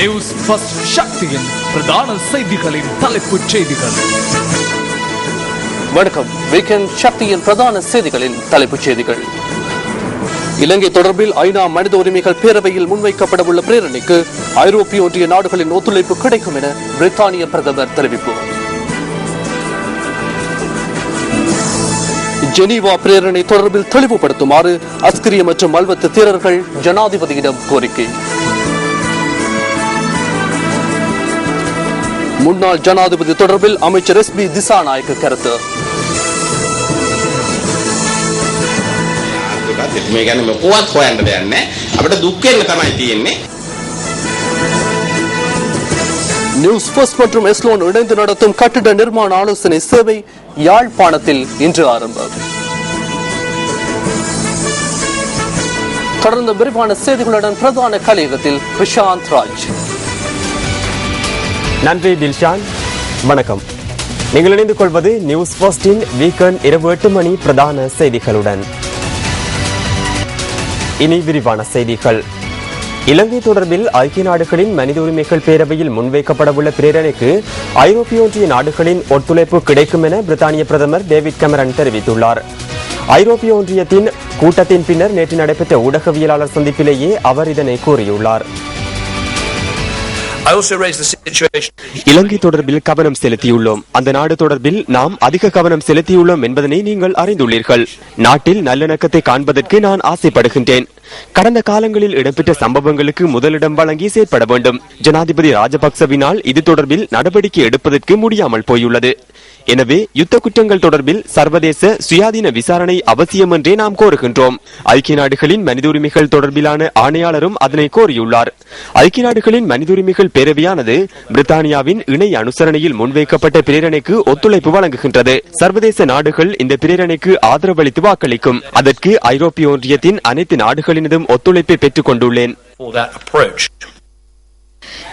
News first சக்தியின் பிரதான செய்திகளின் தலைப்புச் செய்திகள். வணக்கம். வீக்கெண்ட் சக்தியின் பிரதான செய்திகளின் தலைப்புச் செய்திகள். இலங்கை தொடர்பில் ஐநா மனித உரிமைகள் பேரவையில் முன்வைக்கப்படவுள்ள பிரேரணைக்கு ஐரோப்பிய ஒன்றிய நாடுகளின் ஒத்துழைப்பு கிடைக்கும் என பிரித்தானிய பிரதமர் தெரிவிப்பு. ஜெனீவா பிரேரணை தொடர்பில் தெளிவுபடுத்துமாறு அஸ்கிரிய மற்றும் மல்வத்து தேரர்கள் ஜனாதிபதியிடம் கோரிக்கை. முன்னாள் ஜனாதிபதி தொடர்பில் அமைச்சர் எஸ்.பி. திசாநாயக்க கருத்து. நியூஸ் ஃபர்ஸ்ட் மற்றும் எஸ்லோன் இணைந்து நடத்தும் கட்டிட நிர்மாண ஆலோசனை சேவை யாழ்ப்பாணத்தில் இன்று ஆரம்பம். தொடர்ந்து விரிவான செய்திகளுடன் பிரதான கலையகத்தில் பிரசாந்த் ராஜ். நன்றி தில்ஷான். வணக்கம். நீங்கள் இணைந்து கொள்வது நியூஸ் ஃபர்ஸ்டின் வீக்கெண்ட் இரவு 8 மணி பிரதான செய்திகளுடன். இனி விரிவான செய்திகள். இலங்கை தொடர்பில் ஐக்கிய நாடுகளின் மனித உரிமைகள் பேரவையில் முன்வைக்கப்படவுள்ள பிரேரணைக்கு ஐரோப்பிய ஒன்றிய நாடுகளின் ஒத்துழைப்பு கிடைக்கும் என பிரித்தானிய பிரதமர் டேவிட் கெமரன் தெரிவித்துள்ளார். ஐரோப்பிய ஒன்றியத்தின் கூட்டத்தின் பின்னர் நேற்று நடைபெற்ற ஊடகவியலாளர் சந்திப்பிலேயே அவர் இதனை கூறியுள்ளார். இலங்கை தொடர்பில் கவனம் செலுத்தியுள்ளோம். அந்த நாடு தொடர்பில் நாம் அதிக கவனம் செலுத்தியுள்ளோம் என்பதனை நீங்கள் அறிந்துள்ளீர்கள். நாட்டில் நல்லிணக்கத்தை காண்பதற்கு நான் ஆசைப்படுகின்றேன். கடந்த காலங்களில் இடம்பெற்ற சம்பவங்களுக்கு முதலிடம் வழங்கி செயற்பட வேண்டும். ஜனாதிபதி ராஜபக்சவினால் இது தொடர்பில் நடவடிக்கை எடுப்பதற்கு முடியாமல் போயுள்ளது. எனவே யுத்த குற்றங்கள் தொடர்பில் சர்வதேச சுயாதீன விசாரணை அவசியம் என்றே நாம் கோருகின்றோம். ஐக்கிய நாடுகளின் மனித உரிமைகள் தொடர்பிலான ஆணையாளரும் அதனை கோரியுள்ளார். ஐக்கிய நாடுகளின் மனித உரிமைகள் பேரவையானது பிரித்தானியாவின் இணை அனுசரணையில் முன்வைக்கப்பட்ட பிரேரணைக்கு ஒத்துழைப்பு வழங்குகின்றது. சர்வதேச நாடுகள் இந்த பிரேரணைக்கு ஆதரவளித்து வாக்களிக்கும். அதற்கு ஐரோப்பிய ஒன்றியத்தின் அனைத்து நாடுகளினதும் ஒத்துழைப்பை பெற்றுக் கொண்டுள்ளேன்.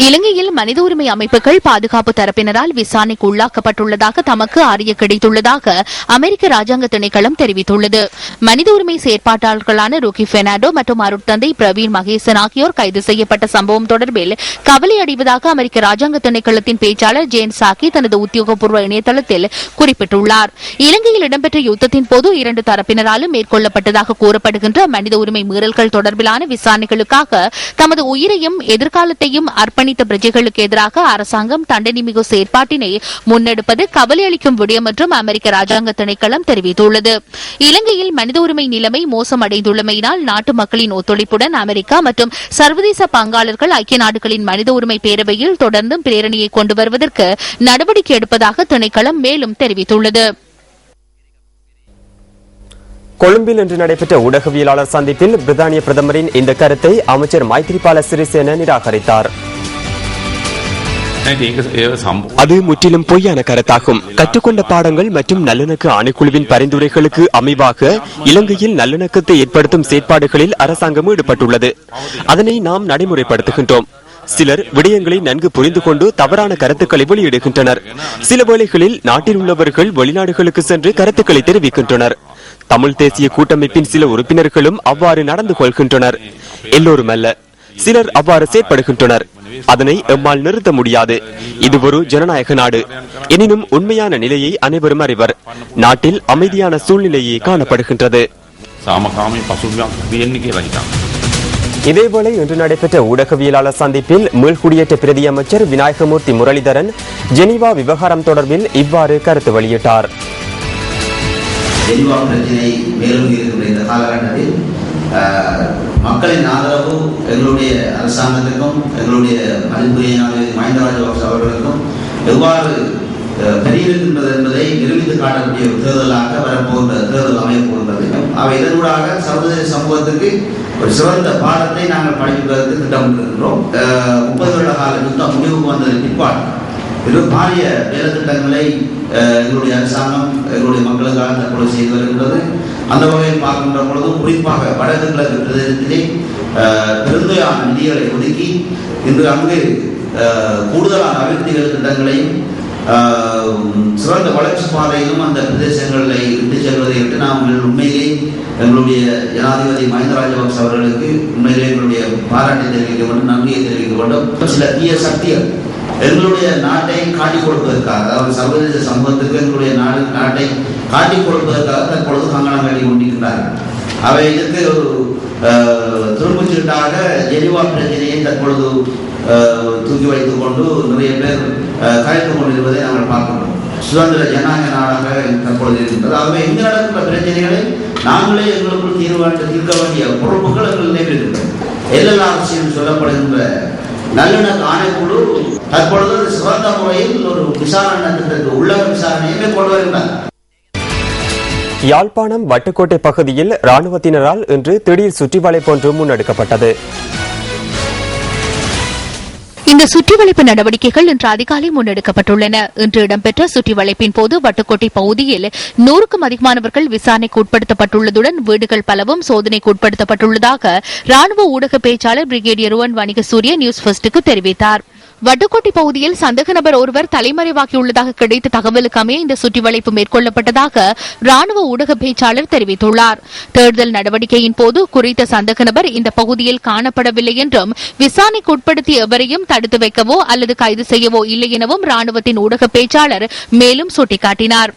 இலங்கையில் மனித உரிமை அமைப்புகள் பாதுகாப்பு தரப்பினரால் விசாரணைக்கு உள்ளாக்கப்பட்டுள்ளதாக தமக்கு அறிய கிடைத்துள்ளதாக அமெரிக்க ராஜாங்க திணைக்களம் தெரிவித்துள்ளது. மனித உரிமை செயற்பாட்டாளர்களான ருக்கி பெர்னாண்டோ மற்றும் அருட்தந்தை பிரவீன் மகேசன் ஆகியோர் கைது செய்யப்பட்ட சம்பவம் தொடர்பில் கவலை அடைவதாக அமெரிக்க ராஜாங்க திணைக்களத்தின் பேச்சாளர் ஜேன் சாக்கி தனது உத்தியோகபூர்வ இணையதளத்தில் குறிப்பிட்டுள்ளார். இலங்கையில் இடம்பெற்ற யுத்தத்தின் போது 2 தரப்பினராலும் மேற்கொள்ளப்பட்டதாக கூறப்படுகின்ற மனித உரிமை மீறல்கள் தொடர்பிலான விசாரணைகளுக்காக தமது உயிரையும் எதிர்காலத்தையும் அர்ப்பணித்த பிரஜைகளுக்கு எதிராக அரசாங்கம் தண்டனை மிகு செயற்பாட்டினை முன்னெடுப்பது கவலை அளிக்கும் விடயம் என்றும் அமெரிக்க ராஜாங்க திணைக்களம் தெரிவித்துள்ளது. இலங்கையில் மனித உரிமை நிலைமை மோசமடைந்துள்ளமையினால் நாட்டு மக்களின் ஒத்துழைப்புடன் அமெரிக்கா மற்றும் சர்வதேச பங்காளர்கள் ஐக்கிய நாடுகளின் மனித உரிமை பேரவையில் தொடர்ந்தும் பிரேரணையை கொண்டு வருவதற்கு நடவடிக்கை எடுப்பதாக திணைக்களம் மேலும் தெரிவித்துள்ளது. கொழும்பில் இன்று நடைபெற்ற ஊடகவியலாளர் சந்திப்பில் பிரித்தானிய பிரதமரின் இந்த கருத்தை அமைச்சர் மைத்ரிபால சிறிசேன நிராகரித்தார். அது முற்றிலும் பொய்யான கருத்தாகும். கற்றுக்கொண்ட பாடங்கள் மற்றும் நல்லிணக்க ஆணைக்குழுவின் பரிந்துரைகளுக்கு அமைவாக இலங்கையில் நல்லிணக்கத்தை ஏற்படுத்தும் செயற்பாடுகளில் அரசாங்கம் ஈடுபட்டுள்ளது. அதனை நாம் நடைமுறைப்படுத்துகின்றோம். சிலர் விடயங்களை நன்கு புரிந்து கொண்டு தவறான கருத்துக்களை வெளியிடுகின்றனர். சில வேளைகளில் நாட்டில் உள்ளவர்கள் வெளிநாடுகளுக்கு சென்று கருத்துக்களை தெரிவிக்கின்றனர். தமிழ் தேசிய கூட்டமைப்பின் சில உறுப்பினர்களும் அவ்வாறு நடந்து கொள்கின்றனர். எல்லோரும் அல்ல, சிலர் அவ்வாறு செயற்படுகின்றனர். அதனை எம்மால் நிறுத்த முடியாது. இது ஒரு ஜனநாயக நாடு. எனினும் உண்மையான நிலையை அனைவரும் அறிவர். நாட்டில் அமைதியான சூழ்நிலையே காணப்படுகின்றது. இதேவேளை இன்று நடைபெற்ற ஊடகவியலாளர் சந்திப்பில் மீள்குடியேற்ற பிரதி அமைச்சர் விநாயகமூர்த்தி முரளிதரன் ஜெனீவா விவகாரம் தொடர்பில் இவ்வாறு கருத்து வெளியிட்டார். ஜெனீவா பிரச்சினை மேலும் இருக்கின்ற இந்த காலகட்டத்தில் மக்களின் ஆதரவு எங்களுடைய அரசாங்கத்திற்கும் எங்களுடைய மதிப்புரிய மஹிந்த ராஜபக்ச அவர்களுக்கும் எவ்வாறு பெரியிருக்கின்றது என்பதை நிரூபித்து காட்டக்கூடிய ஒரு தேர்தலாக வரப்போகின்ற தேர்தல் அமையப்போகின்றது. அவை இதனூடாக சர்வதேச சமூகத்திற்கு ஒரு சிறந்த பாடத்தை நாங்கள் படிப்பதற்கு திட்டமிட்டிருக்கிறோம். 30 வருட கால யுத்தம் முடிவுக்கு வந்ததன் பிற்பாடு பெரும் பாரிய வேலை திட்டங்களை எங்களுடைய அரசாங்கம் எங்களுடைய மக்களுக்காக தற்போது செய்து வருகின்றது. அந்த வகையில் பார்க்கின்ற பொழுதும் குறிப்பாக வடக்கு கிழக்கு பிரதேசத்திலே பெருந்தொகையான நிதிகளை ஒதுக்கி இன்று அங்கு கூடுதலான அபிவிருத்திகள் திட்டங்களையும் சிறந்த வளர்ச்சி பாதையிலும் அந்த பிரதேசங்களை இட்டு செல்வதை விட்டு நாங்கள் உண்மையிலே எங்களுடைய ஜனாதிபதி மஹிந்த ராஜபக்ச அவர்களுக்கு உண்மையிலே எங்களுடைய பாராட்டை தெரிவிக்க வேண்டும், நன்றியை தெரிவிக்க வேண்டும். சில தீய சக்திகள் எங்களுடைய நாட்டை காட்டிக் கொடுப்பதற்காக, அதாவது சர்வதேச சமூகத்துக்கு எங்களுடைய நாட்டை காட்டிக் கொடுப்பதற்காக தற்பொழுது கங்கணம் கட்டி கொண்டிருக்கிறார்கள். அவை இதற்கு ஒரு திரும்புச்சீட்டாக ஜெனீவா பிரச்சனையை தற்பொழுது தூக்கி வைத்துக் கொண்டு நிறைய பேர் கலைத்துக் கொண்டிருப்பதை நாங்கள் பார்க்கிறோம். சுதந்திர ஜனநாயக நாடாக தற்பொழுது இருக்கின்றது. ஆகவே இங்கு நடக்கின்ற பிரச்சனைகளை நாங்களே எங்களுக்குள் தீர்க்க வேண்டிய பொறுப்புகள் எங்கள் நிலையில் எல்எல்ஆர்சியில் சொல்லப்படுகின்ற நல்லிணக்க ஆணைக்குழு தற்பொழுது சிறந்த முறையில் ஒரு விசாரணை திட்டத்திற்கு உள்ளக விசாரணையை மேற்கொண்டு வருகிறார். யாழ்ப்பாணம் வட்டுக்கோட்டை பகுதியில் ராணுவத்தினரால் இன்று திடீர் சுற்றி வளைப்பு ஒன்று முன்னெடுக்கப்பட்டது. இந்த சுற்றிவளைப்பு நடவடிக்கைகள் இன்று அதிகாலை முன்னெடுக்கப்பட்டுள்ளன. இன்று இடம்பெற்ற சுற்றிவளைப்பின் போது வட்டுக்கோட்டை பகுதியில் 100க்கும் அதிகமானவர்கள் விசாரணைக்கு உட்படுத்தப்பட்டுள்ளதுடன் வீடுகள் பலவும் சோதனைக்கு உட்படுத்தப்பட்டுள்ளதாக ராணுவ ஊடக பேச்சாளர் பிரிகேடியர் ருவன் வணிகசூரிய நியூஸ் ஃபர்ஸ்டுக்கு தெரிவித்தார். வட்டுக்கோட்டை பகுதியில் சந்தேக நபர் ஒருவர் தலைமறைவாகியுள்ளதாக கிடைத்த தகவலுக்கு அமைய இந்த சுற்றிவளைப்பு மேற்கொள்ளப்பட்டதாக ராணுவ ஊடக பேச்சாளர் தெரிவித்துள்ளார். தேடுதல் நடவடிக்கையின் போது குறித்த சந்தேக நபர் இந்த பகுதியில் காணப்படவில்லை என்றும் விசாரணைக்கு உட்படுத்திய எவரையும் தடுத்து வைக்கவோ அல்லது கைது செய்யவோ இல்லை எனவும் ராணுவத்தின் ஊடக பேச்சாளர் மேலும் சுட்டிக்காட்டினார்.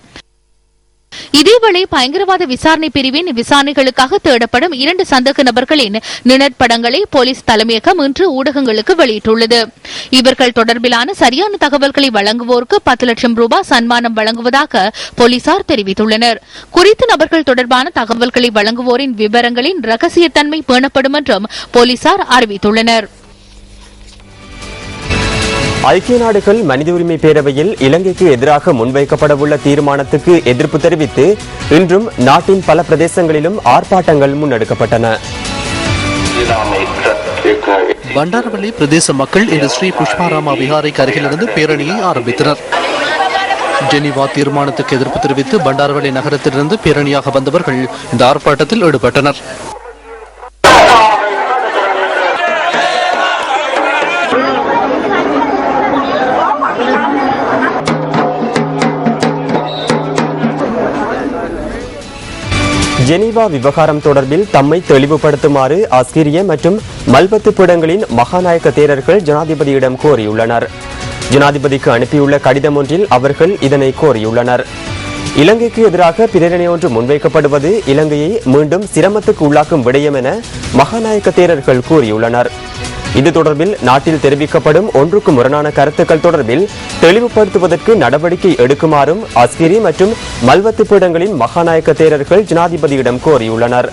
இதேவேளை பயங்கரவாத விசாரணை பிரிவின் விசாரணைகளுக்காக தேடப்படும் 2 சந்தேக நபர்களின் நிழற்படங்களை போலீஸ் தலைமையகம் இன்று ஊடகங்களுக்கு வெளியிட்டுள்ளது. இவர்கள் தொடர்பிலான சரியான தகவல்களை வழங்குவோருக்கு 10 லட்சம் ரூபாய் சன்மானம் வழங்குவதாக போலீசார் தெரிவித்துள்ளனர். குறித்த நபர்கள் தொடர்பான தகவல்களை வழங்குவோரின் விவரங்களின் ரகசியத்தன்மை பேணப்படும் என்றும் போலீசார் அறிவித்துள்ளனர். ஐக்கிய நாடுகள் மனித உரிமை பேரவையில் இலங்கைக்கு எதிராக முன்வைக்கப்படவுள்ள தீர்மானத்துக்கு எதிர்ப்பு தெரிவித்து இன்றும் நாட்டின் பல பிரதேசங்களிலும் ஆர்ப்பாட்டங்கள் முன்னெடுக்கப்பட்டன. பண்டாரவளி பிரதேச மக்கள் இன்று ஸ்ரீ புஷ்பாராமா விஹாரைக்கு அருகிலிருந்து பேரணியை ஆரம்பித்தனர். ஜெனீவா தீர்மானத்துக்கு எதிர்ப்பு தெரிவித்து பண்டாரவளி நகரத்திலிருந்து பேரணியாக வந்தவர்கள் இந்த ஆர்ப்பாட்டத்தில் ஈடுபட்டனர். ஜெனீவா விவகாரம் தொடர்பில் தம்மை தெளிவுபடுத்துமாறு அஸ்கிரிய மற்றும் மல்பத்து பீடங்களின் மகாநாயக்க தேரர்கள் ஜனாதிபதியிடம் கோரியுள்ளனர். ஜனாதிபதிக்கு அனுப்பியுள்ள கடிதம் ஒன்றில் அவர்கள் இதனை கோரியுள்ளனர். இலங்கைக்கு எதிராக பிரேரணை ஒன்று முன்வைக்கப்படுவது இலங்கையை மீண்டும் சிரமத்துக்கு உள்ளாக்கும் விடயம் என மகாநாயக்க தேரர்கள் கூறியுள்ளனர். இது தொடர்பில் நாட்டில் தெரிவிக்கப்படும் ஒன்றுக்கு முரணான கருத்துக்கள் தொடர்பில் தெளிவுபடுத்துவதற்கு நடவடிக்கை எடுக்குமாறும் அஸ்கிரி மற்றும் மல்வத்து பீடங்களின் மகாநாயக்க தேரர்கள் ஜனாதிபதியிடம் கோரியுள்ளனர்.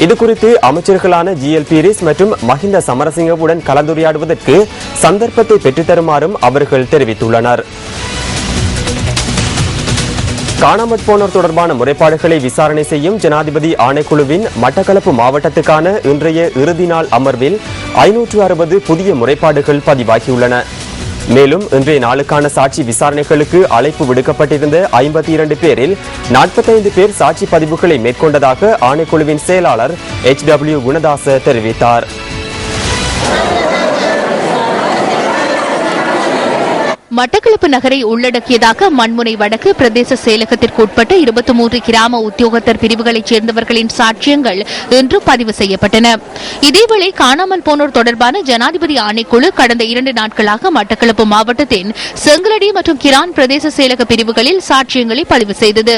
இதுகுறித்து அமைச்சர்களான GL பீரிஸ் மற்றும் மஹிந்த சமரசிங்கவுடன் கலந்துரையாடுவதற்கு சந்தர்ப்பத்தை பெற்றுத்தருமாறும் அவர்கள் தெரிவித்துள்ளனர். காணாமற் போனோர் தொடர்பான முறைப்பாடுகளை விசாரணை செய்யும் ஜனாதிபதி ஆணைக்குழுவின் மட்டக்களப்பு மாவட்டத்துக்கான இன்றைய இறுதி நாள் அமர்வில் 560 புதிய முறைப்பாடுகள் பதிவாகியுள்ளன. மேலும் இன்றைய நாளுக்கான சாட்சி விசாரணைகளுக்கு அழைப்பு விடுக்கப்பட்டிருந்த 52 பேரில் 45 பேர் சாட்சி பதிவுகளை மேற்கொண்டதாக ஆணைக்குழுவின் செயலாளர் HW குணதாச தெரிவித்தார். மட்டக்களப்பு நகரை உள்ளடக்கியதாக மண்முனை வடக்கு பிரதேச செயலகத்திற்கு உட்பட்ட 23 கிராம உத்தியோகத்தர் பிரிவுகளைச் சேர்ந்தவர்களின் சாட்சியங்கள் இன்று பதிவு செய்யப்பட்டன. இதேவேளை காணாமல் போனோர் தொடர்பான ஜனாதிபதி ஆணைக்குழு கடந்த 2 நாட்களாக மட்டக்களப்பு மாவட்டத்தின் செங்கலடி மற்றும் கிரான் பிரதேச செயலக பிரிவுகளில் சாட்சியங்களை பதிவு செய்தது.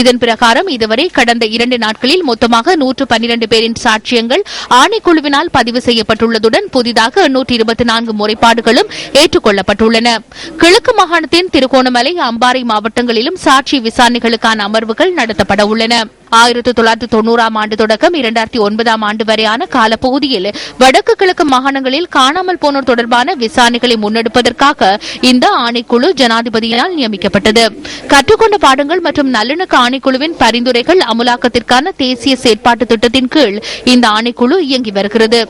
இதன் பிரகாரம் இதுவரை கடந்த 2 நாட்களில் மொத்தமாக 112 பேரின் சாட்சியங்கள் ஆணைக்குழுவினால் பதிவு செய்யப்பட்டுள்ளதுடன் புதிதாக 824 முறைப்பாடுகளும் ஏற்றுக்கொள்ளப்பட்டுள்ளன. கிழக்கு மாகாணத்தின் திருகோணமலை, அம்பாறை மாவட்டங்களிலும் சாட்சி விசாரணைகளுக்கான அமர்வுகள் நடத்தப்பட உள்ளன. 1990ஆம் ஆண்டு தொடக்கம் 2009ஆம் ஆண்டு வரையான காலப்பகுதியில் வடக்கு கிழக்கு மாகாணங்களில் காணாமல் போனோர் தொடர்பான விசாரணைகளை முன்னெடுப்பதற்காக இந்த ஆணைக்குழு ஜனாதிபதியால் நியமிக்கப்பட்டது. கற்றுக்கொண்ட பாடங்கள் மற்றும் நல்லிணக்க ஆணைக்குழுவின் பரிந்துரைகள் அமுலாக்கத்திற்கான தேசிய செயற்பாட்டு திட்டத்தின் கீழ் இந்த ஆணைக்குழு இயங்கி வருகிறது.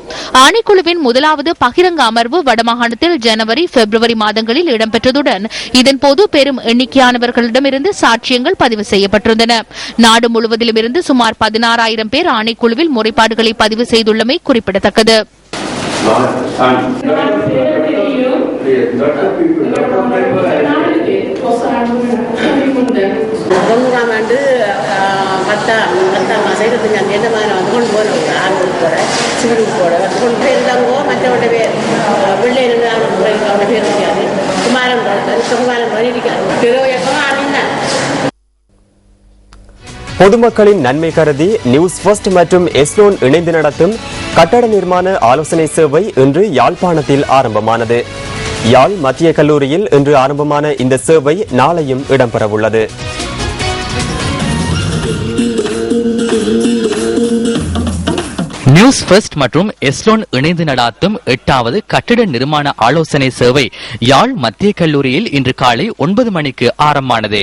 ஆணைக்குழுவின் முதலாவது பகிரங்க அமர்வு வடமாகாணத்தில் ஜனவரி, பிப்ரவரி மாதங்களில் இடம்பெற்றதுடன் இதன்போது பெரும் எண்ணிக்கையானவர்களிடமிருந்து சாட்சியங்கள் பதிவு செய்யப்பட்டிருந்தன. நாடு முழுவதிலும் இருந்து சுமார் 16,000 பேர் ஆணைக்குழுவில் முறைப்பாடுகளை பதிவு செய்துள்ளமை குறிப்பிடத்தக்கது. பிள்ளைகள் பொதுமக்களின் நன்மை கருதி நியூஸ் ஃபர்ஸ்ட் மற்றும் எஸ்லோன் இணைந்து நடத்தும் கட்டட நிர்மாண ஆலோசனை சேவை இன்று யாழ்ப்பாணத்தில் ஆரம்பமானது. யாழ் மத்திய கல்லூரியில் இன்று ஆரம்பமான இந்த சேவை நாளையும் இடம்பெறவுள்ளது. நியூஸ் ஃபர்ஸ்ட் மற்றும் எஸ்லோன் இணைந்து நடாத்தும் 8வது கட்டிட நிர்மாண ஆலோசனை சேவை யாழ் மத்திய கல்லூரியில் இன்று காலை 9 மணிக்கு ஆரம்பமானது.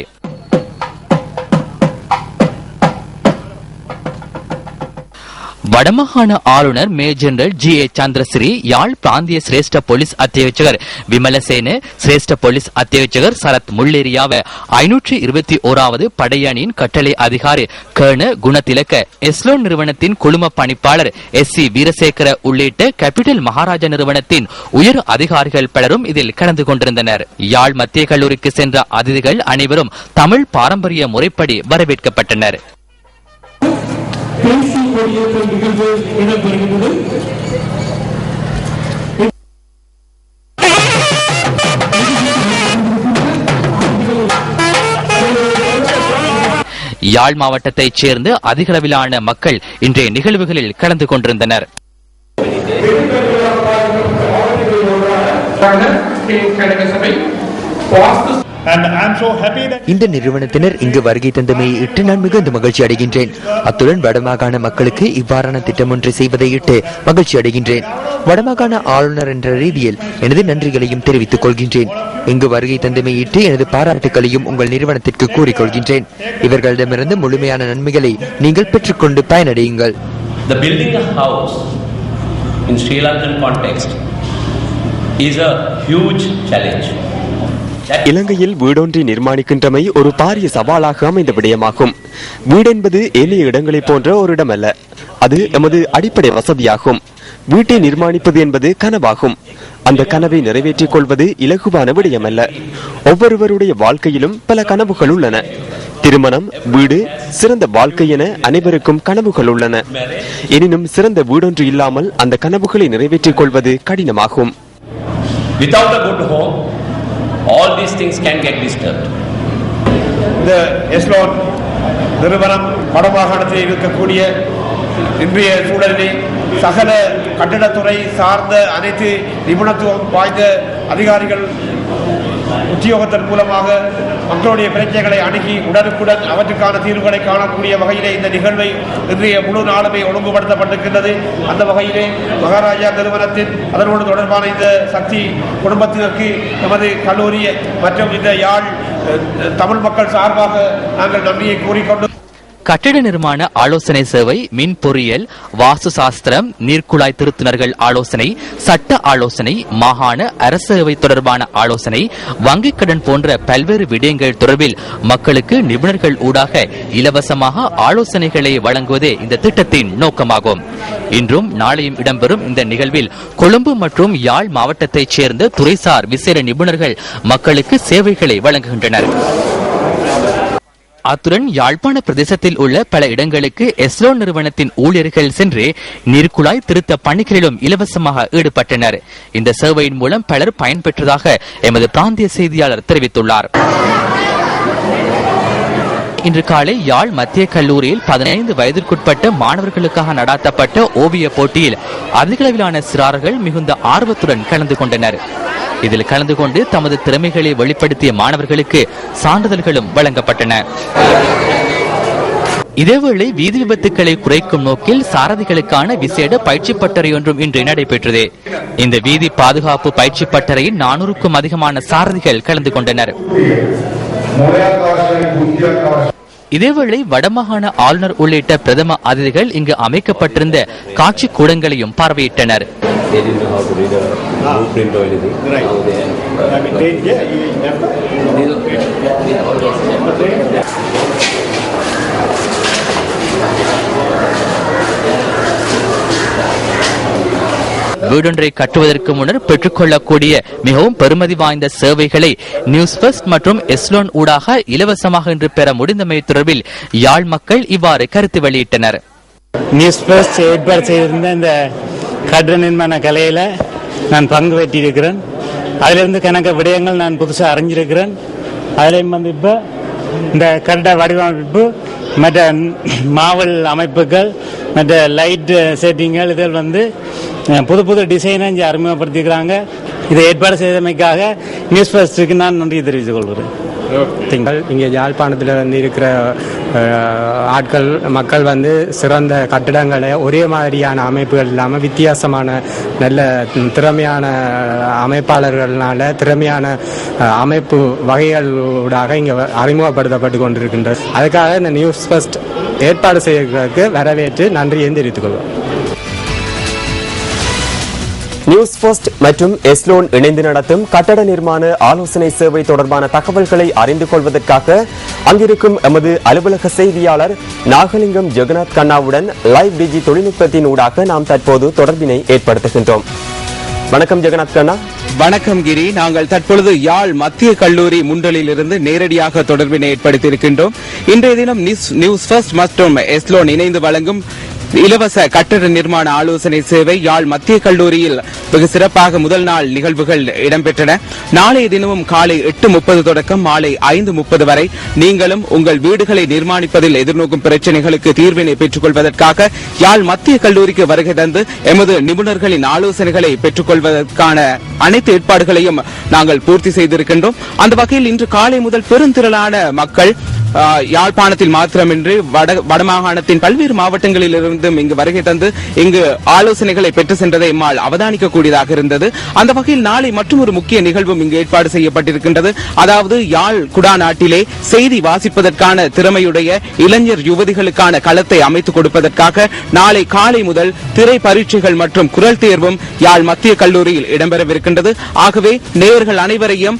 வடமாகாண ஆளுநர் மேஜர் ஜி.ஏ. சந்திரசிறி, யாழ் பிராந்திய சிரேஷ்ட போலீஸ் அத்தியட்சகர் விமலசேன, சிரேஷ்ட போலீஸ் அத்தியட்சகர் சரத் முள்ளேரியாவ 521வது படையணியின் கட்டளை அதிகாரி கேண குணதிலக்க, எஸ்லோன் நிறுவனத்தின் குழும பணிப்பாளர் எஸ்.சி. வீரசேகர உள்ளிட்ட கேபிட்டல் மகாராஜா நிறுவனத்தின் உயர் அதிகாரிகள் பலரும் இதில் கலந்து கொண்டிருந்தனர். யாழ் மத்திய கல்லூரிக்கு சென்ற அதிதிகள் அனைவரும் தமிழ் பாரம்பரிய முறைப்படி வரவேற்கப்பட்டனர். யாழ் மாவட்டத்தைச் சேர்ந்த அதிகளவிலான மக்கள் இன்றைய நிகழ்வுகளில் கலந்து கொண்டிருந்தனர். இந்த நிறுவனத்தினர் இங்கு வருகை தந்தமையை இட்டு நான் மிகுந்த மகிழ்ச்சி அடைகின்றேன். அத்துடன் வடமாகாண மக்களுக்கு இவ்வாறான திட்டம் ஒன்றை செய்வதை இட்டு மகிழ்ச்சி அடைகின்றேன். வடமாகாண ஆளுநர் என்ற ரீதியில் எனது நன்றிகளையும் தெரிவித்துக் கொள்கின்றேன். இங்கு வருகை தந்தமையிட்டு எனது பாராட்டுகளையும் உங்கள் நிறுவனத்திற்கு கூறிக்கொள்கின்றேன். இவர்களிடமிருந்து முழுமையான நன்மைகளை நீங்கள் பெற்றுக்கொண்டு பயனடையுங்கள். The building a house in Sri Lankan context is a huge challenge. இலங்கையில் வீடொன்றை நிர்மாணிக்கின்றமை ஒரு பாரிய சவாலாக அமைந்த விடயமாகும். வீடென்பது ஏனைய இடங்களை போன்ற ஒரு இடமல்ல, அது எமது அடிப்படை வசதியாகும். வீட்டை நிர்மாணிப்பது என்பது கனவாகும். அந்த கனவை நிறைவேற்றிக் கொள்வது இலகுவான விடயமல்ல. ஒவ்வொருவருடைய வாழ்க்கையிலும் பல கனவுகள் உள்ளன. திருமணம், வீடு, சிறந்த வாழ்க்கை என அனைவருக்கும் கனவுகள் உள்ளன. எனினும் சிறந்த வீடொன்று இல்லாமல் அந்த கனவுகளை நிறைவேற்றிக் கொள்வது கடினமாகும். Without a good home, all these things can get disturbed. இந்த எஸ்லோன் நிறுவனம் வடமாகாணத்தில் இருக்கக்கூடிய இன்றைய சூழலில் சகல கட்டிடத்துறை சார்ந்த அனைத்து நிபுணத்துவம் வாய்ந்த அதிகாரிகள் உத்தியோகத்தின் மூலமாக மக்களுடைய பிரச்சனைகளை அணுகி உடனுக்குடன் அவற்றுக்கான தீர்வுகளை காணக்கூடிய வகையிலே இந்த நிகழ்வை இன்றைய முழு நாளுமே ஒழுங்குபடுத்தப்பட்டிருக்கின்றது. அந்த வகையிலே மகாராஜா நிறுவனத்தின் அதனோடு தொடர்பான இந்த சக்தி குடும்பத்தினருக்கு எமது கல்லூரி மற்றும் இந்த யாழ் தமிழ் மக்கள் சார்பாக நாங்கள் நன்றியை கூறிக்கொண்டு கட்டிட நிர்மாண ஆலோசனை சேவை, மின் பொறியியல், வாஸ்து சாஸ்திரம், நீர்க்குழாய் திருத்துணர்கள் ஆலோசனை, சட்ட ஆலோசனை, மாகாண அரசேவை தொடர்பான ஆலோசனை, வங்கிக் கடன் போன்ற பல்வேறு விடயங்கள் தொடர்பில் மக்களுக்கு நிபுணர்கள் ஊடாக இலவசமாக ஆலோசனைகளை வழங்குவதே இந்த திட்டத்தின் நோக்கமாகும். இன்றும் நாளையும் இடம்பெறும் இந்த நிகழ்வில் கொழும்பு மற்றும் யாழ் மாவட்டத்தைச் சேர்ந்த துறைசார் விசேட நிபுணர்கள் மக்களுக்கு சேவைகளை வழங்குகின்றனர். அத்துடன் யாழ்ப்பாண பிரதேசத்தில் உள்ள பல இடங்களுக்கு எஸ்லோன் நிறுவனத்தின் ஊழியர்கள் சென்று நீர்க்குழாய் திருத்த பணிகளிலும் இலவசமாக ஈடுபட்டனர். இந்த சேவையின் மூலம் பலர் பயன்பெற்றதாக எமது பிராந்திய செய்தியாளர் தெரிவித்துள்ளார். இன்று காலை யாழ் மத்திய கல்லூரியில் 15 வயதிற்குட்பட்ட மாணவர்களுக்காக நடாத்தப்பட்ட ஓவிய போட்டியில் அதிகளவிலான சிறார்கள் மிகுந்த ஆர்வத்துடன் கலந்து கொண்டனர். இதில் கலந்து கொண்டு தமது திறமைகளை வெளிப்படுத்திய மாணவர்களுக்கு சான்றிதழ்களும் வழங்கப்பட்டன. இதேவேளை வீதி விபத்துக்களை குறைக்கும் நோக்கில் சாரதிகளுக்கான விசேட பயிற்சி பட்டறை ஒன்றும் இன்று நடைபெற்றது. இந்த வீதி பாதுகாப்பு பயிற்சி பட்டறையில் 400க்கும் அதிகமான சாரதிகள் கலந்து கொண்டனர். இதேவேளை வடமாகாண ஆளுநர் உள்ளிட்ட பிரதம அதிதிகள் இங்கு அமைக்கப்பட்டிருந்த காட்சி கூடங்களையும் பார்வையிட்டனர். வீடொன்றை கட்டுவதற்கு முன்னர் பெற்றுக்கொள்ளக்கூடிய மிகவும் பெருமதி வாய்ந்த சேவைகளை நியூஸ் ஃபர்ஸ்ட் மற்றும் எஸ்லோன் ஊடாக இலவசமாக இன்று பெற முடிந்தமை தொடர்பில் யாழ் மக்கள் இவ்வாறு கருத்து வெளியிட்டனர். நியூஸ் ஃபர்ஸ்ட் ஏற்பாடு செய்திருந்த இந்த கட்டிட நிர்மாண கலையில நான் பங்கு பெற்றிருக்கிறேன். அதிலிருந்து கணக்க விடயங்கள் நான் புதுசாக அறிஞ்சிருக்கிறேன். அதிலையும் வந்து இப்போ இந்த கட்டட வடிவமைப்பு மற்ற மாவல் அமைப்புகள் மற்ற லைட் செட்டிங்கள் இதில் வந்து புது புது டிசைனை இங்கே அறிமுகப்படுத்திக்கிறாங்க. இதை ஏற்பாடு செய்தமைக்காக நியூஸ் ஃபர்ஸ்ட்டுக்கு நான் நன்றி தெரிவித்துக் கொள்கிறேன். இங்கே யாழ்ப்பாணத்தில் வந்து இருக்கிற மக்கள் வந்து சிறந்த கட்டிடங்களை ஒரே மாதிரியான அமைப்புகள் இல்லாமல் வித்தியாசமான நல்ல திறமையான அமைப்பாளர்களால திறமையான அமைப்பு வகைகளூடாக இங்கே அறிமுகப்படுத்தப்பட்டு கொண்டிருக்கின்றது. அதுக்காக இந்த நியூஸ் ஃபர்ஸ்ட் ஏற்பாடு செய்வதற்கு வரவேற்று நன்றியை தெரிவித்துக் கொள்வோம். நியூஸ் ஃபர்ஸ்ட் மற்றும் எஸ்லோன் இணைந்து நடத்தும் கட்டட நிர்மாண ஆலோசனை சேவை தொடர்பான தகவல்களை அறிந்து கொள்வதற்காக அங்கிருக்கும் எமது அலுவலக செய்தியாளர் நாகலிங்கம் ஜெகநாத் கண்ணாவுடன் லைவ் டிஜி தொழில்நுட்பத்தின் ஊடாக நாம் தற்போது தொடர்பினை ஏற்படுத்துகின்றோம். வணக்கம் ஜெகநாத் கண்ணா. வணக்கம் கிரி. நாங்கள் தற்பொழுது யாழ் மத்திய கல்லூரி முண்டலில் இருந்து நேரடியாக தொடர்பினை ஏற்படுத்தியிருக்கின்றோம். இன்றைய தினம் நியூஸ் ஃபர்ஸ்ட் மற்றும் எஸ்லோன் இணைந்து வழங்கும் இலவச கட்டட நிர்மாண ஆலோசனை சேவை யாழ் மத்திய கல்லூரியில் வெகு சிறப்பாக முதல் நாள் நிகழ்வுகள் இடம்பெற்றன. நாளைய தினமும் காலை 8:30 தொடக்கம் மாலை 5:30 வரை நீங்களும் உங்கள் வீடுகளை நிர்மாணிப்பதில் எதிர்நோக்கும் பிரச்சனைகளுக்கு தீர்வினை பெற்றுக் கொள்வதற்காக யாழ் மத்திய கல்லூரிக்கு வருகை தந்து எமது நிபுணர்களின் ஆலோசனைகளை பெற்றுக் கொள்வதற்கான அனைத்து ஏற்பாடுகளையும் நாங்கள் பூர்த்தி செய்திருக்கின்றோம். அந்த வகையில் இன்று காலை முதல் பெருந்திரளான மக்கள் யாழ்ப்பாணத்தில் மாத்திரமின்றி வடமாகாணத்தின் பல்வேறு மாவட்டங்களில் இருந்தும் இங்கு வருகை தந்து இங்கு ஆலோசனைகளை பெற்று சென்றதை எம்மால் அவதானிக்கக்கூடியதாக இருந்தது. அந்த வகையில் நாளை மற்றொரு முக்கிய நிகழ்வும் இங்கு ஏற்பாடு செய்யப்பட்டிருக்கின்றது. அதாவது யாழ் குடா நாட்டிலே செய்தி வாசிப்பதற்கான திறமையுடைய இளைஞர் யுவதிகளுக்கான களத்தை அமைத்துக் கொடுப்பதற்காக நாளை காலை முதல் திரை பரீட்சைகள் மற்றும் குரல் தேர்வும் யாழ் மத்திய கல்லூரியில் இடம்பெறவிருக்கின்றது. ஆகவே நேயர்கள் அனைவரையும்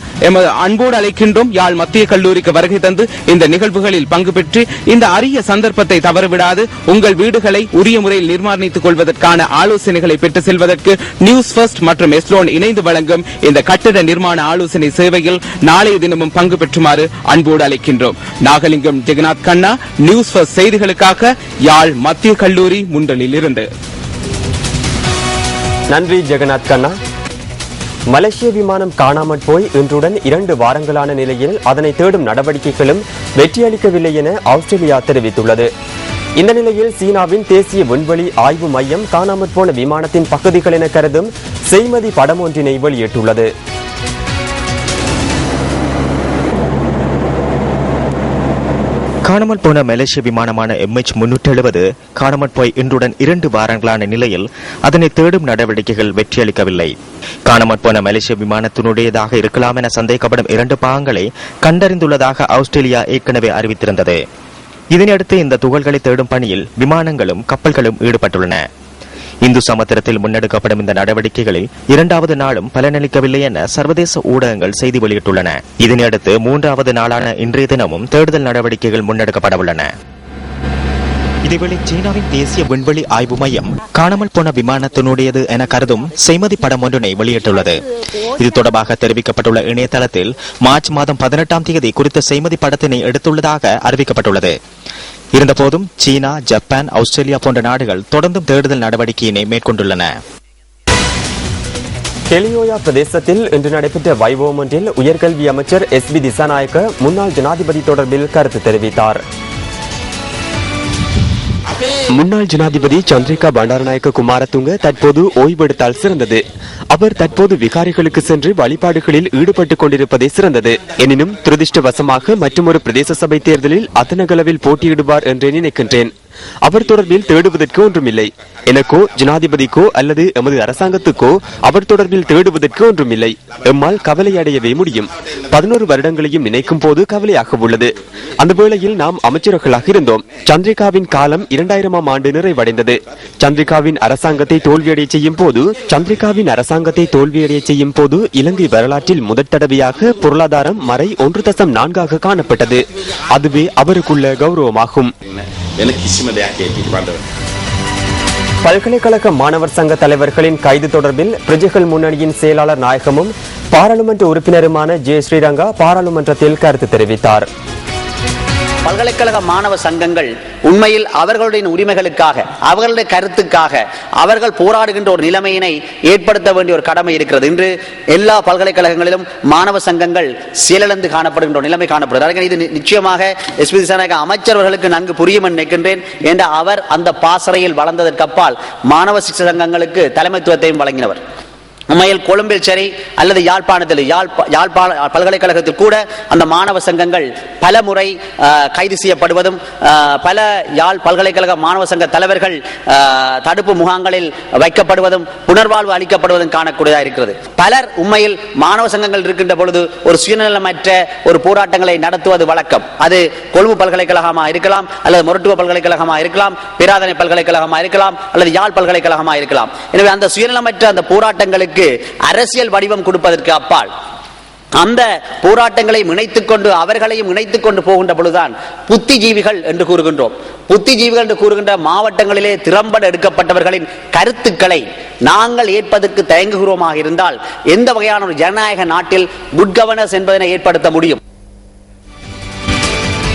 அன்போடு அழைக்கின்றோம். யாழ் மத்திய கல்லூரிக்கு வருகை தந்து இந்த நிகழ்வுகளில் பங்கு பெற்று இந்த அரிய சந்தர்ப்பத்தை தவறவிடாது உங்கள் வீடுகளை உரிய முறையில் நிர்மாணித்துக் கொள்வதற்கான ஆலோசனைகளை பெற்று செல்வதற்கு நியூஸ் ஃபர்ஸ்ட் மற்றும் எஸ்லோன் இணைந்து வழங்கும் இந்த கட்டட நிர்மாண ஆலோசனை சேவையில் நாளைய தினமும் பங்கு பெற்றுமாறு அன்போடு அழைக்கின்றோம். நாகலிங்கம் ஜெகநாத் கண்ணா, நியூஸ் ஃபர்ஸ்ட் செய்திகளுக்காக யாழ் மத்திய கல்லூரி முண்டலில் இருந்து. நன்றி ஜெகநாத் கண்ணா. மலேசிய விமானம் காணாமற் போய் இன்றுடன் 2 வாரங்களான நிலையில் அதனை தேடும் நடவடிக்கைகளும் வெற்றியளிக்கவில்லை என ஆஸ்திரேலியா தெரிவித்துள்ளது. இந்த நிலையில் சீனாவின் தேசிய விண்வெளி ஆய்வு மையம் காணாமற் போன விமானத்தின் பகுதிகள் என கருதும் செய்மதி படம் ஒன்றினை வெளியிட்டுள்ளது. காணாமல் போன மலேசிய விமானமான MH370 காணாமற் போய் இன்றுடன் 2 வாரங்களான நிலையில் அதனை தேடும் நடவடிக்கைகள் வெற்றியளிக்கவில்லை. காணாமற் போன மலேசிய விமானத்தினுடையதாக இருக்கலாம் என சந்தேகப்படும் 2 பாகங்களை கண்டறிந்துள்ளதாக ஆஸ்திரேலியா ஏற்கனவே அறிவித்திருந்தது. இதனையடுத்து இந்த துகள்களை தேடும் பணியில் விமானங்களும் கப்பல்களும் ஈடுபட்டுள்ளன. இந்து சமுத்திரத்தில் முன்னெடுக்கப்படும் இந்த நடவடிக்கைகளில் 2வது நாளும் பலனளிக்கவில்லை என சர்வதேச ஊடகங்கள் செய்தி வெளியிட்டுள்ளன. இதனையடுத்து 3வது நாளான இன்றைய தினமும் தேடுதல் நடவடிக்கைகள் முன்னெடுக்கப்பட உள்ளன. இதேவேளை சீனாவின் தேசிய விண்வெளி ஆய்வு மையம் காணாமல் போன விமானத்தினுடையது என கருதும் செய்மதி படம் ஒன்றினை வெளியிட்டுள்ளது. இது தொடர்பாக தெரிவிக்கப்பட்டுள்ள இணையதளத்தில் மார்ச் மாதம் 18ஆம் தேதி குறித்த செய்மதி படத்தினை எடுத்துள்ளதாக அறிவிக்கப்பட்டுள்ளது. இருந்தபோதும் சீனா, ஜப்பான், ஆஸ்திரேலியா போன்ற நாடுகள் தொடர்ந்தும் தேடுதல் நடவடிக்கையினை மேற்கொண்டுள்ளன. கெலியோயா பிரதேசத்தில் இன்று நடைபெற்ற வைபவம் ஒன்றில் உயர்கல்வி அமைச்சர் SB திசாநாயக்க முன்னாள் ஜனாதிபதி தொடர்பில் கருத்து தெரிவித்தார். முன்னாள் ஜனாதிபதி சந்திரிகா பண்டாரநாயக்க குமாரதுங்க தற்போது ஓய்வெடுத்தால் சிறந்தது. அவர் தற்போது விகாரிகளுக்கு சென்று வழிபாடுகளில் ஈடுபட்டுக் கொண்டிருப்பதே சிறந்தது. எனினும் துரதிருஷ்டவசமாக மற்றொரு பிரதேச சபை தேர்தலில் அதனகளவில் போட்டியிடுவார் என்றே நினைக்கின்றேன். அவர் தொடர்பில் தேடுவதற்கு ஒன்றுமில்லை. எனக்கோ ஜனாதிபதிக்கோ அல்லது எமது அரசாங்கத்துக்கோ அவர் தொடர்பில் தேடுவதற்கு ஒன்றுமில்லை. எம்மால் கவலை அடையவே முடியும். 11 வருடங்களையும் நினைக்கும் போது கவலையாக உள்ளது. அந்த வேளையில் நாம் அமைச்சர்களாக இருந்தோம். சந்திரிகாவின் காலம் 2000ஆம் ஆண்டு நிறைவடைந்தது. சந்திரிகாவின் அரசாங்கத்தை தோல்வியடைய செய்யும் போது இலங்கை வரலாற்றில் முதற் தடவையாக பொருளாதாரம் மறை 1.4 காணப்பட்டது. அதுவே அவருக்குள்ள கௌரவமாகும். பல்கலைக்கழக மாணவர் சங்க தலைவர்களின் கைது தொடர்பில் பிரஜைகள் முன்னணியின் செயலாளர் நாயகமும் பாராளுமன்ற உறுப்பினருமான J. ஸ்ரீரங்கா பாராளுமன்றத்தில் கருத்து தெரிவித்தார். பல்கலைக்கழக மாணவ சங்கங்கள் உண்மையில் அவர்களுடைய உரிமைகளுக்காக, அவர்களுடைய கருத்துக்காக அவர்கள் போராடுகின்ற ஒரு நிலைமையினை ஏற்படுத்த வேண்டிய ஒரு கடமை இருக்கிறது. இன்று எல்லா பல்கலைக்கழகங்களிலும் மாணவ சங்கங்கள் செயலிழந்து காணப்படுகின்ற நிலைமை காணப்படுகிறது. இது நிச்சயமாக எஸ்பி திசாநாயக்க அமைச்சர் அவர்களுக்கு நன்கு புரியும் என்று நினைக்கின்றேன். என்ற அவர் அந்த பாசறையில் வளர்ந்ததற்கு அப்பால் மாணவ சிக்ஷ சங்கங்களுக்கு தலைமைத்துவத்தையும் வழங்கினவர். உண்மையில் கொழும்பில் சரி அல்லது யாழ்ப்பாணத்தில் பல்கலைக்கழகத்தில் கூட அந்த மாணவ சங்கங்கள் பல முறை கைது செய்யப்படுவதும் பல யாழ் பல்கலைக்கழக மாணவ சங்க தலைவர்கள் தடுப்பு முகாம்களில் வைக்கப்படுவதும் புனர்வாழ்வு அளிக்கப்படுவதும் காணக்கூடியதாக இருக்கிறது. பலர் உண்மையில் மாணவ சங்கங்கள் இருக்கின்ற பொழுது ஒரு சுயநலமற்ற ஒரு போராட்டங்களை நடத்துவது வழக்கம். அது கொழும்பு பல்கலைக்கழகமாக இருக்கலாம், அல்லது மொரட்டுவ பல்கலைக்கழகமாக இருக்கலாம், பிராதனை பல்கலைக்கழகமாக இருக்கலாம், அல்லது யாழ் பல்கலைக்கழகமாக இருக்கலாம். எனவே அந்த சுயநலமற்ற அந்த போராட்டங்களுக்கு அரசியல் வடிவம் கொடுப்பதற்கு அப்பால் அந்த போராட்டங்களை இணைத்துக் கொண்டு அவர்களையும் இணைத்துக் கொண்டு போகின்ற பொழுதுதான் புத்திஜீவிகள் என்று கூறுகின்றோம். புத்திஜீவிகள் என்று கூறுகின்ற மாவட்டங்களிலே திறம்பட எடுக்கப்பட்டவர்களின் கருத்துக்களை நாங்கள் ஏற்பதற்கு தயங்குகிறோமாக இருந்தால் எந்த வகையான ஒரு ஜனநாயக நாட்டில் குட் கவர்னன்ஸ் என்பதனை ஏற்படுத்த முடியும்?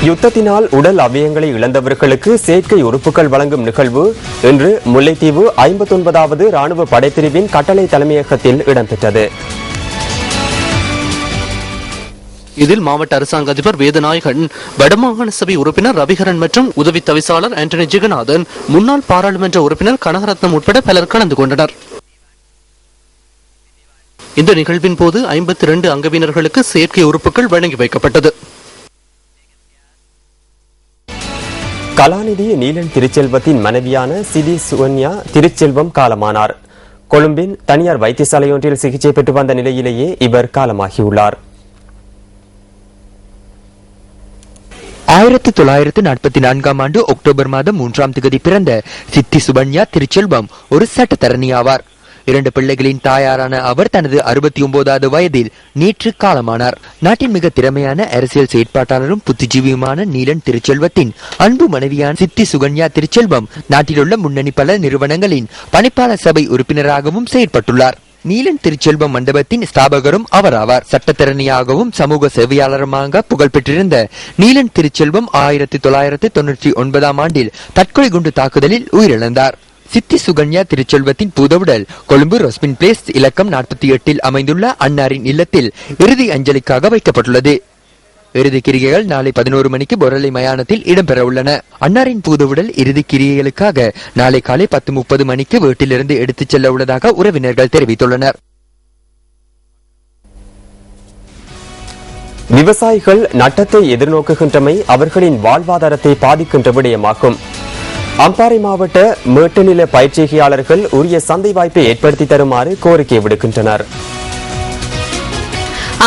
யுத்தத்தினால் உடல் அவயங்களை இழந்தவர்களுக்கு செயற்கை உறுப்புகள் வழங்கும் நிகழ்வு இன்று முல்லைத்தீவு 59வது ராணுவ படைப்பிரிவின் கட்டளை தலைமையகத்தில் இடம்பெற்றது. இதில் மாவட்ட அரசாங்க அதிபர் வேதநாயகன், வடமாகாண சபை உறுப்பினர் ரவிகரன் மற்றும் உதவி தவிசாளர் ஆண்டனி ஜெகநாதன், முன்னாள் பாராளுமன்ற உறுப்பினர் கனகரத்னம் உட்பட பலர் கலந்து கொண்டனர். இந்த நிகழ்வின் போது 52 அங்கவினர்களுக்கு செயற்கை உறுப்புகள் வழங்கி வைக்கப்பட்டது. கலாநிதி நீலன் திருச்செல்வத்தின் மனைவியான சிதி சுகன்யா திருச்செல்வம் காலமானார். கொழும்பின் தனியார் வைத்தியசாலையொன்றில் சிகிச்சை பெற்று வந்த நிலையிலேயே இவர் காலமாகியுள்ளார். 1944 ஆண்டு அக்டோபர் மாதம் 3ஆம் தேதி பிறந்த சித்தி சுபன்யா திருச்செல்வம் ஒரு சட்டத்தரணி ஆவார். 2 பிள்ளைகளின் தாயாரான அவர் தனது 69வது வயதில் நேற்று காலமானார். நாட்டின் மிக திறமையான அரசியல் செயற்பாட்டாளரும் புத்திஜீவியுமான நீலன் திருச்செல்வத்தின் அன்பு மனைவியான சித்தி சுகன்யா திருச்செல்வம் நாட்டிலுள்ள முன்னணி பல நிறுவனங்களின் பணிப்பாளர் சபை உறுப்பினராகவும் செயற்பட்டுள்ளார். நீலன் திருச்செல்வம் மண்டபத்தின் ஸ்தாபகரும் அவராவார். சட்டத்தரணியாகவும் சமூக சேவையாளருமாக புகழ்பெற்றிருந்த நீலன் திருச்செல்வம் 1999ஆம் ஆண்டில் தற்கொலை குண்டு தாக்குதலில் உயிரிழந்தார். சித்தி சுகன்யா திருச்செல்வத்தின் பூதவுடல் கொழும்பு ரொஸ்பின் பிளேஸ் இலக்கம் 48 அமைந்துள்ள அன்னாரின் இல்லத்தில் இறுதி அஞ்சலிக்காக வைக்கப்பட்டுள்ளது. இறுதி கிரியைகள் நாளை 11 மணிக்கு பொரளை மயானத்தில் இடம்பெற உள்ளன. அன்னாரின் பூதவுடல் இறுதி கிரியைகளுக்காக நாளை காலை 10:30 மணிக்கு வீட்டிலிருந்து எடுத்துச் செல்ல உள்ளதாக உறவினர்கள் தெரிவித்துள்ளனர். விவசாயிகள் நட்டத்தை எதிர்நோக்குகின்றமை அவர்களின் வாழ்வாதாரத்தை பாதிக்கின்ற விடயமாகும். அம்பாறை மாவட்ட மேட்டுநில பயிற்சியாளர்கள் உரிய சந்தை வாய்ப்பை ஏற்படுத்தி தருமாறு கோரிக்கை விடுக்கின்றனர்.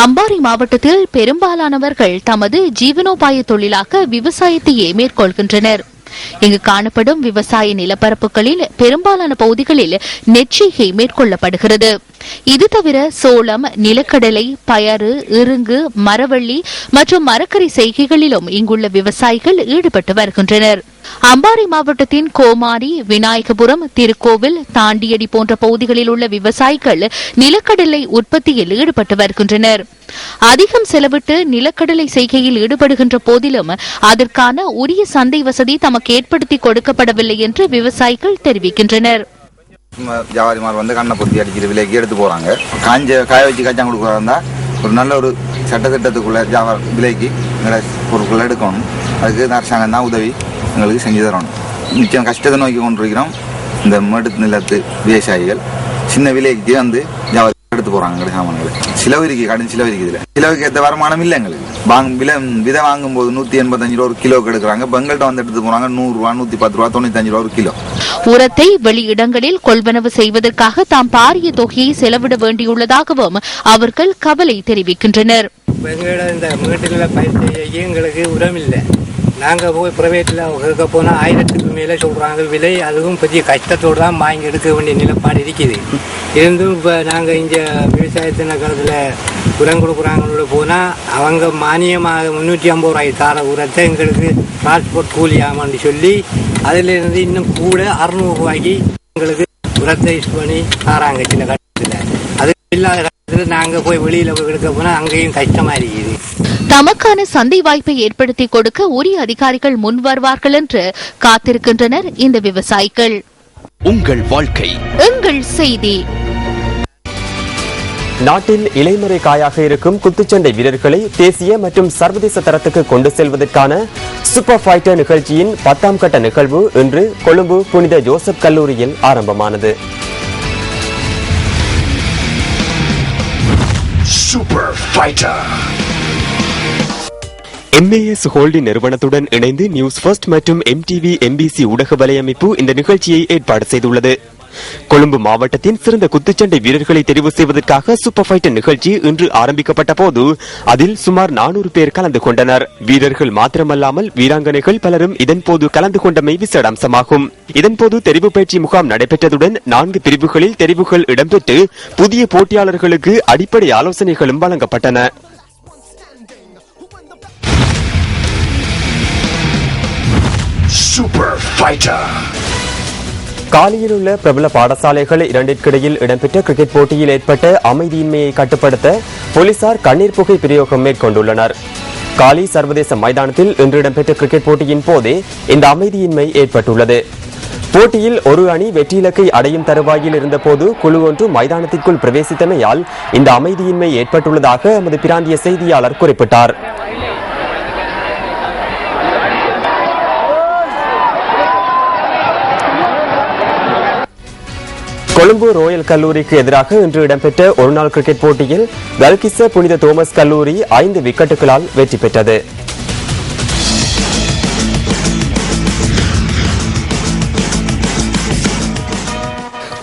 அம்பாறை மாவட்டத்தில் பெரும்பாலானவர்கள் தமது ஜீவனோபாய தொழிலாக விவசாயத்தையே மேற்கொள்கின்றனர். இங்கு காணப்படும் விவசாய நிலப்பரப்புகளில் பெரும்பாலான பகுதிகளில் நெற்செய்கை மேற்கொள்ளப்படுகிறது. இது தவிர சோளம், நிலக்கடலை, பயறு, இருங்கு, மரவள்ளி மற்றும் மரக்கறி செய்கைகளிலும் இங்குள்ள விவசாயிகள் ஈடுபட்டு வருகின்றனர். அம்பாறை மாவட்டத்தின் கோமாரி, விநாயகபுரம், திருக்கோவில், தாண்டியடி போன்ற பகுதிகளில் உள்ள விவசாயிகள் நிலக்கடலை உற்பத்தியில் ஈடுபட்டு வருகின்றனர். அதிகம் செலவிட்டு நிலக்கடலை செய்கையில் ஈடுபடுகின்ற போதிலும் அதற்கான உரிய சந்தை வசதி தமக்கு ஏற்படுத்தி கொடுக்கப்படவில்லை என்று விவசாயிகள் தெரிவிக்கின்றனர். வியாபாரிமார் வந்து கண்ணை பொத்தி அடிக்கிற விலைக்கு எடுத்து போறாங்க. காய வச்சு கச்சான் கொடுக்குறதா ஒரு நல்ல ஒரு சட்டத்திட்டத்துக்குள்ள விலைக்கு பொருட்கள் எடுக்கணும். அதுக்கு அரசாங்கம் தான் உதவி எங்களுக்கு செஞ்சு தரணும். நிச்சயம் கஷ்டத்தை நோக்கி கொண்டிருக்கிறோம். இந்த மேட்டு நிலத்து விவசாயிகள் சின்ன விலைக்கு வந்து எடுத்து போறாங்க சாமான்கள். சிலவு இருக்கு, கடன் சிலவு இருக்குது. சிலவுக்கு ஏற்ற வருமானம் இல்லை எங்களுக்கு. விதை வாங்கும் போது 185 ரூபா ஒரு கிலோக்கு எடுக்கிறாங்க. பெங்கள்கிட்ட வந்து எடுத்து போறாங்க 100 ரூபா, 110 ரூபா, 95 ரூபா ஒரு கிலோ. உரத்தை வெளியிடங்களில் கொள்வனவு செய்வதற்காக தாம் பாரிய தொகையை செலவிட வேண்டியுள்ளதாகவும் அவர்கள் கவலை தெரிவிக்கின்றனர். இந்த வீட்டில் பயிர் செய்ய எங்களுக்கு உரம் இல்லை. நாங்கள் போய் ப்ரைவேட்டில் கேட்க போனால் 1000க்கு மேலே சொல்கிறாங்க விலை. அதுவும் பெரிய கஷ்டத்தோடு தான் வாங்கி எடுக்க வேண்டிய நிலப்பாடு இருக்குது. இருந்தும் இப்போ நாங்கள் இங்கே விவசாயத்தின காலத்தில் உரம் கொடுக்குறாங்களோட போனால் அவங்க மானியமாக 350 ரூபாய்க்கு தர உரத்தை எங்களுக்கு டிரான்ஸ்போர்ட் கூலி ஆமான்னு சொல்லி அதிலிருந்து இன்னும் கூட 600 ரூபாய்க்கு எங்களுக்கு உரத்தை யூஸ் பண்ணி தராங்க சில கட்டத்தில். அது இல்லாத எடுத்துட்டு நாங்க போய் வெளியில போய் எடுக்க போனா அங்கேயும் கஷ்டமா இருக்குது. தமக்கான சந்தை வாய்ப்பை ஏற்படுத்தி கொடுக்க உரிய அதிகாரிகள் முன் வருவார்கள் என்று காத்திருக்கின்றனர் இந்த விவசாயிகள். உங்கள் வாழ்க்கை எங்கள் செய்தி. நாட்டில் இலைமறை காயாக இருக்கும் குத்துச்சண்டை வீரர்களை தேசிய மற்றும் சர்வதேச தரத்துக்கு கொண்டு செல்வதற்கான சூப்பர் ஃபைட்டர் நிகழ்ச்சியின் 10ஆம் கட்ட நிகழ்வு இன்று கொழும்பு புனித ஜோசப் கல்லூரியில் ஆரம்பமானது. சூப்பர் ஃபைட்டர் MAS ஹோல்டிங் நிறுவனத்துடன் இணைந்து நியூஸ் ஃபர்ஸ்ட் மற்றும் MTV MBC ஊடக வலையமைப்பு இந்த நிகழ்ச்சியை ஏற்பாடு செய்துள்ளது. கொழும்பு மாவட்டத்தின் சிறந்த குத்துச்சண்டை வீரர்களை தெரிவு செய்வதற்காக சூப்பர் ஃபைட்டர் நிகழ்ச்சி இன்று ஆரம்பிக்கப்பட்ட போது அதில் சுமார் 400 பேர் கலந்து கொண்டனர். வீரர்கள் மாத்திரமல்லாமல் வீராங்கனைகள் பலரும் இதன்போது கலந்து கொண்டமை விசேட அம்சமாகும். இதன்போது தெரிவு பயிற்சி முகாம் நடைபெற்றதுடன் 4 பிரிவுகளில் தெரிவுகள் இடம்பெற்று புதிய போட்டியாளர்களுக்கு அடிப்படை ஆலோசனைகளும் வழங்கப்பட்டன. சூப்பர் ஃபைட்டர் காலியில் உள்ள பிரபல பாடசாலைகள் இரண்டிற்கிடையில் இடம்பெற்ற கிரிக்கெட் போட்டியில் ஏற்பட்ட அமைதியின்மையை கட்டுப்படுத்த போலீசார் கண்ணீர் புகை பிரயோகம் மேற்கொண்டுள்ளனர். காலி சர்வதேச மைதானத்தில் இன்று இடம்பெற்ற கிரிக்கெட் போட்டியின் போதே இந்த அமைதியின்மை ஏற்பட்டுள்ளது. போட்டியில் ஒரு அணி வெற்றி இலக்கை அடையும் தருவாயில் இருந்தபோது குழு ஒன்று மைதானத்திற்குள் பிரவேசித்தமையால் இந்த அமைதியின்மை ஏற்பட்டுள்ளதாக எமது பிராந்திய செய்தியாளர் குறிப்பிட்டார். கொழும்பு ரோயல் கல்லூரிக்கு எதிராக இன்று இடம்பெற்ற ஒருநாள் கிரிக்கெட் போட்டியில் கல்கிஸ்ஸ புனித தோமஸ் கல்லூரி 5 விக்கெட்டுகளால் வெற்றி பெற்றது.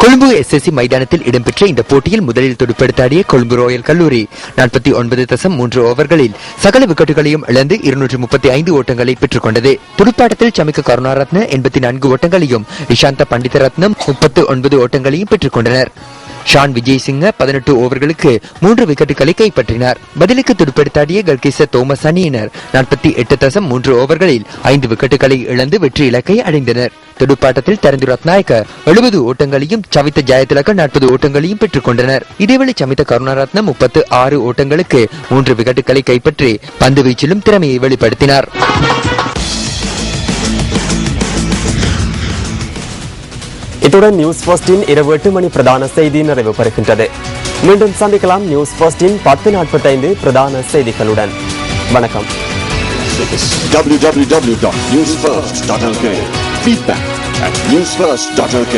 கொழும்பு SSC மைதானத்தில் இடம்பெற்ற இந்த போட்டியில் முதலில் துடுப்படுத்தாடிய கொழும்பு ரோயல் கல்லூரி 49.3 ஓவர்களில் சகல விக்கெட்டுகளையும் இழந்து 235 ஓட்டங்களை பெற்றுக் கொண்டது. துடுப்பாட்டத்தில் சமிக்க கருணாரத்ன 84 ஓட்டங்களையும் இஷாந்த பண்டிதரத்னம் 39 ஓட்டங்களையும் பெற்றுக் கொண்டனர். ஷான் விஜய்சிங்க 18 ஓவர்களுக்கு 3 விக்கெட்டுகளை கைப்பற்றினார். பதிலுக்கு துடுப்படுத்தாடிய கல்கிஸ்ஸ தோமஸ் அணியினர் 48.3 ஓவர்களில் 5 விக்கெட்டுகளை இழந்து வெற்றி இலக்கை அடைந்தனர். துடுப்பாட்டத்தில் தரந்து ரத்நாயக்க 70 ஓட்டங்களையும் சவித்த ஜெயதிலக 40 ஓட்டங்களையும் பெற்றுக் கொண்டனர். இதேவேளை சமித்த கருணாரத்னம் 36 ஓட்டங்களுக்கு 3 விக்கெட்டுகளை கைப்பற்றி பந்து வீச்சிலும் திறமையை வெளிப்படுத்தினார். இத்துடன் நியூஸ் ஃபர்ஸ்டின் இரவு 8 மணி பிரதான செய்தி நிறைவு பெறுகின்றது. மீண்டும் சந்திக்கலாம் நியூஸ் ஃபர்ஸ்டின் 10:45 பிரதான செய்திகளுடன். வணக்கம். www.newsfirst.lk. Feedback at newsfirst.lk.